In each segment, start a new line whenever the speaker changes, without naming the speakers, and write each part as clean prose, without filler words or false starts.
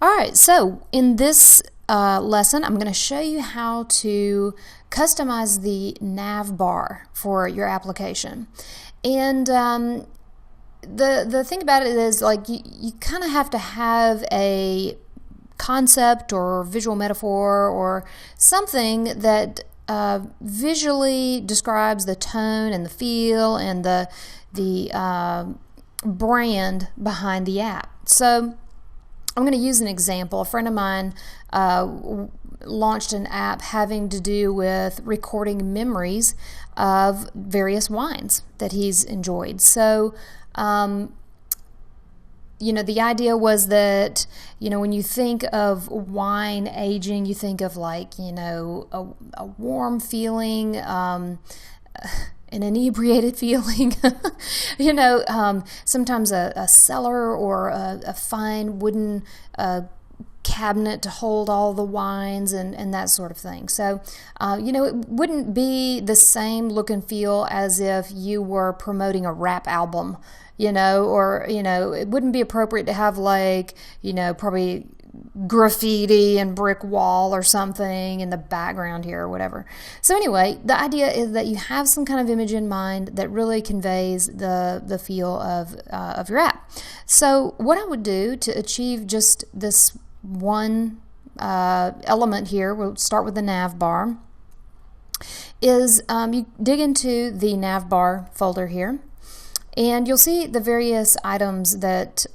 All right, so in this lesson, I'm going to show you how to customize the nav bar for your application. And the thing about it is, like, you kind of have to have a concept or visual metaphor or something that visually describes the tone and the feel and the brand behind the app. So I'm going to use an example. A friend of mine launched an app having to do with recording memories of various wines that he's enjoyed. So, the idea was that, when you think of wine aging, you think of like, a warm feeling, an inebriated feeling, sometimes a cellar or a fine wooden cabinet to hold all the wines and that sort of thing. So, it wouldn't be the same look and feel as if you were promoting a rap album, it wouldn't be appropriate to have probably graffiti and brick wall or something in the background here or whatever. So anyway, the idea is that you have some kind of image in mind that really conveys the feel of your app. So what I would do to achieve just this one element here, we'll start with the nav bar, is you dig into the nav bar folder here, and you'll see the various items that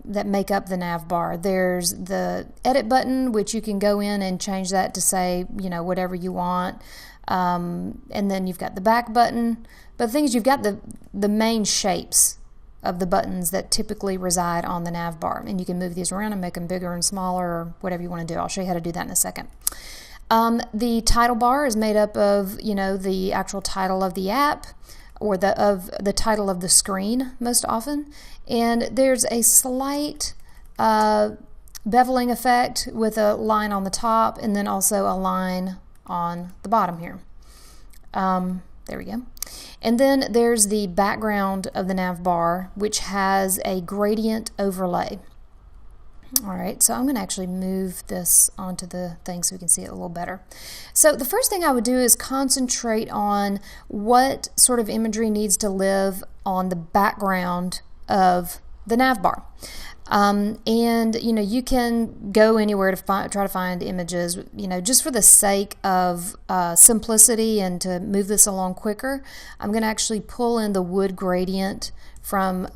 make up the nav bar. There's the edit button, which you can go in and change that to say, whatever you want. And then you've got the back button. But the thing is, you've got the main shapes of the buttons that typically reside on the nav bar. And you can move these around and make them bigger and smaller or whatever you want to do. I'll show you how to do that in a second. The title bar is made up of, the actual title of the app, or the title of the screen most often. And there's a slight beveling effect with a line on the top and then also a line on the bottom here. There we go. And then there's the background of the nav bar, which has a gradient overlay. All right, so I'm going to actually move this onto the thing so we can see it a little better. So the first thing I would do is concentrate on what sort of imagery needs to live on the background of the nav bar. And you can go anywhere to try to find images, just for the sake of simplicity and to move this along quicker. I'm going to actually pull in the wood gradient from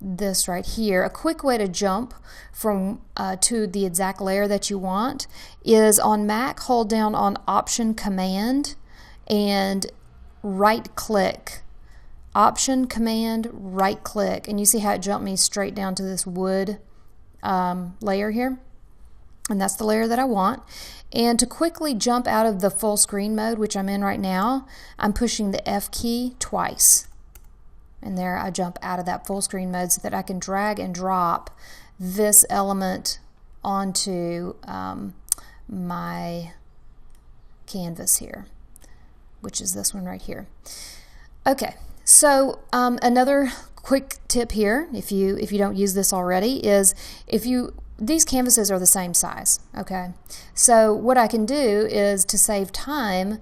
this right here. A quick way to jump from to the exact layer that you want is on Mac, hold down on Option Command and right click. Option Command right click, and you see how it jumped me straight down to this wood layer here, and that's the layer that I want. And to quickly jump out of the full screen mode, which I'm in right now, I'm pushing the F key twice. And there I jump out of that full screen mode so that I can drag and drop this element onto my canvas here, which is this one right here. Okay, so another quick tip here, if you don't use this already, is these canvases are the same size, okay? So what I can do is, to save time,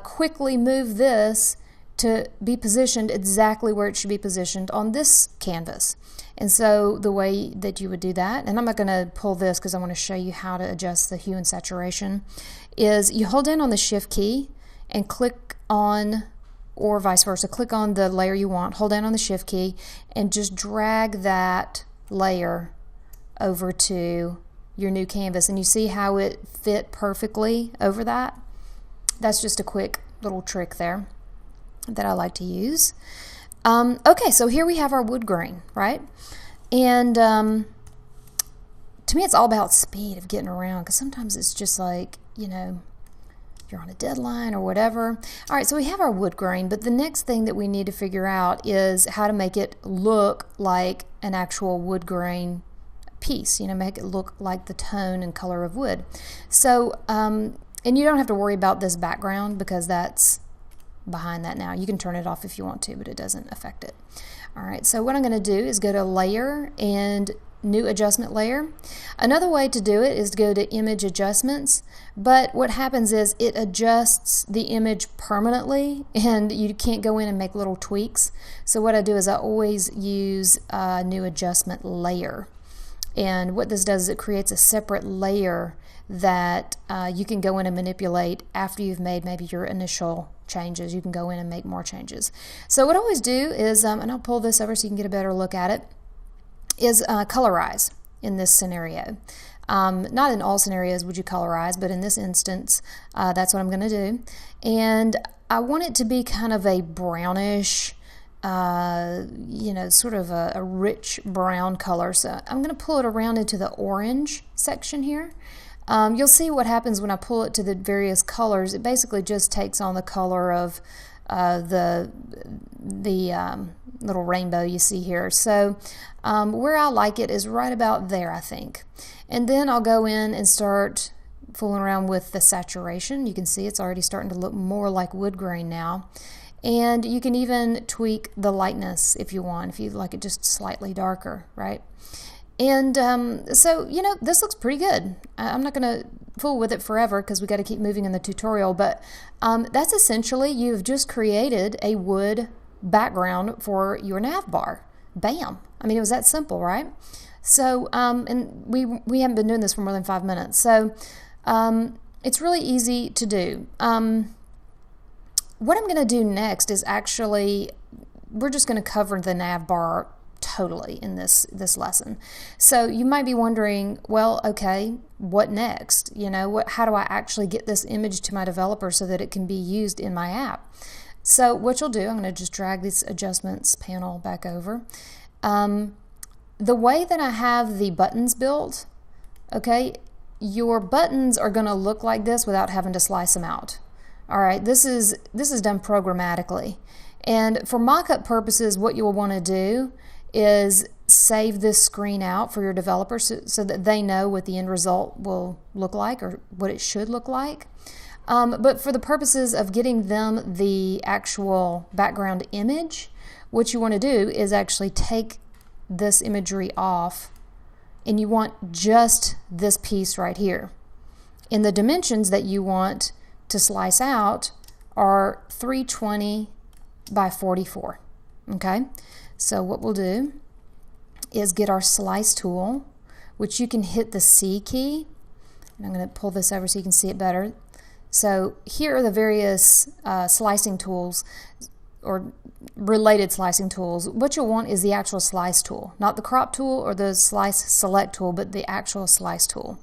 quickly move this to be positioned exactly where it should be positioned on this canvas. And so the way that you would do that, and I'm not going to pull this because I want to show you how to adjust the hue and saturation, is you hold down on the Shift key and click on, or vice versa, click on the layer you want, hold down on the Shift key, and just drag that layer over to your new canvas. And you see how it fit perfectly over that? That's just a quick little trick there that I like to use. Okay, so here we have our wood grain, right? And to me, it's all about speed of getting around, because sometimes it's just like, you're on a deadline or whatever. All right, so we have our wood grain, but the next thing that we need to figure out is how to make it look like an actual wood grain piece, make it look like the tone and color of wood. So, and you don't have to worry about this background because that's behind that now. You can turn it off if you want to, but it doesn't affect it. All right, so what I'm going to do is go to Layer and new adjustment layer. Another way to do it is to go to image adjustments, but what happens is it adjusts the image permanently and you can't go in and make little tweaks. So what I do is I always use a new adjustment layer. And what this does is it creates a separate layer that you can go in and manipulate after you've made maybe your initial changes. You can go in and make more changes. So what I always do is, and I'll pull this over so you can get a better look at it, is colorize in this scenario. Not in all scenarios would you colorize, but in this instance, that's what I'm going to do. And I want it to be kind of a brownish, sort of a rich brown color. So I'm going to pull it around into the orange section here. You'll see what happens when I pull it to the various colors. It basically just takes on the color of the little rainbow you see here. So where I like it is right about there, I think. And then I'll go in and start fooling around with the saturation. You can see it's already starting to look more like wood grain now. And you can even tweak the lightness if you want, if you like it just slightly darker, right? And so, this looks pretty good. I'm not going to fool with it forever because we got to keep moving in the tutorial, but that's essentially, you've just created a wood background for your nav bar. Bam. I mean, it was that simple, right? So, and we haven't been doing this for more than 5 minutes. So, it's really easy to do. What I'm going to do next is actually, we're just going to cover the nav bar totally in this lesson. So you might be wondering, well, okay, what next? How do I actually get this image to my developer so that it can be used in my app? So what you'll do, I'm going to just drag this adjustments panel back over. The way that I have the buttons built, okay, your buttons are going to look like this without having to slice them out. All right, this is done programmatically. And for mock-up purposes, what you'll want to do is save this screen out for your developers so that they know what the end result will look like or what it should look like. But for the purposes of getting them the actual background image, what you want to do is actually take this imagery off, and you want just this piece right here. And the dimensions that you want to slice out are 320 by 44. Okay? So what we'll do is get our slice tool, which you can hit the C key. And I'm going to pull this over so you can see it better. So here are the various slicing tools or related slicing tools. What you'll want is the actual slice tool, not the crop tool or the slice select tool, but the actual slice tool.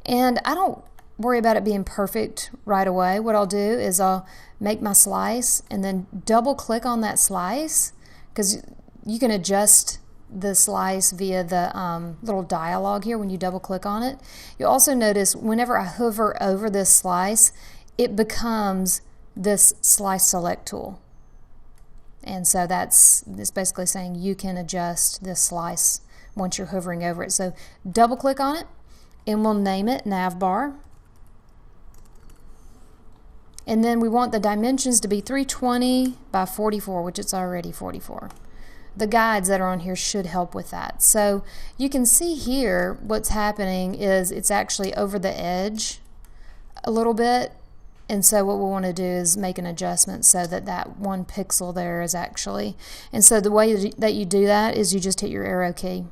And I don't worry about it being perfect right away. What I'll do is I'll make my slice and then double click on that slice, because you can adjust the slice via the little dialog here when you double click on it. You'll also notice whenever I hover over this slice, it becomes this slice select tool. And so that's basically saying you can adjust this slice once you're hovering over it. So double click on it and we'll name it navbar. And then we want the dimensions to be 320 by 44, which it's already 44. The guides that are on here should help with that. So you can see here what's happening is it's actually over the edge a little bit. And so what we want to do is make an adjustment so that that 1 pixel there is actually, and so the way that you do that is you just hit your arrow key.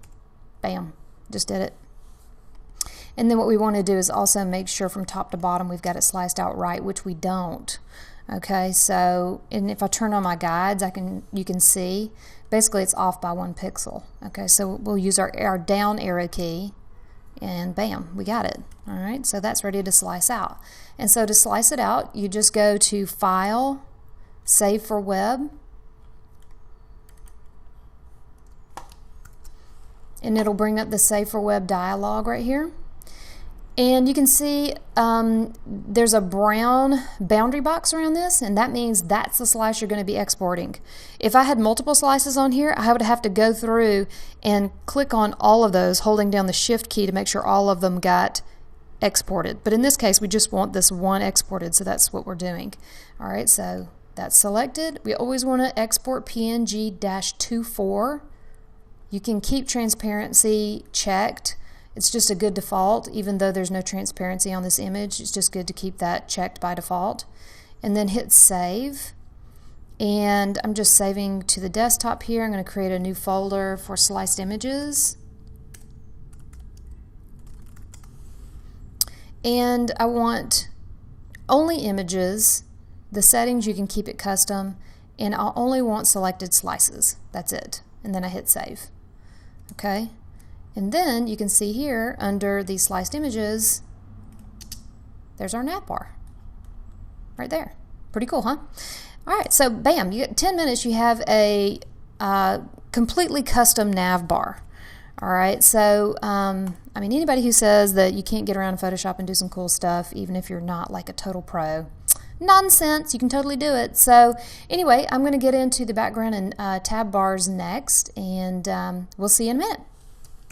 Bam, just did it. And then what we want to do is also make sure from top to bottom we've got it sliced out right, which we don't. Okay, so, and if I turn on my guides, you can see basically it's off by 1 pixel. Okay, so we'll use our down arrow key and bam, we got it. All right, so that's ready to slice out. And so to slice it out, you just go to File, Save for Web, and it'll bring up the Save for Web dialog right here. And you can see there's a brown boundary box around this, and that means that's the slice you're going to be exporting. If I had multiple slices on here, I would have to go through and click on all of those, holding down the Shift key to make sure all of them got exported. But in this case, we just want this one exported, so that's what we're doing. All right, so that's selected. We always want to export PNG-24 You can keep transparency checked. It's just a good default, even though there's no transparency on this image. It's just good to keep that checked by default. And then hit save. And I'm just saving to the desktop here. I'm going to create a new folder for sliced images. And I want only images. The settings, you can keep it custom. And I'll only want selected slices. That's it. And then I hit save. Okay. And then you can see here under the sliced images, there's our nav bar right there. Pretty cool, huh? All right, so bam, you get 10 minutes, you have a completely custom nav bar. All right, so I mean, anybody who says that you can't get around Photoshop and do some cool stuff, even if you're not like a total pro, nonsense. You can totally do it. So anyway, I'm going to get into the background and tab bars next, and we'll see you in a minute.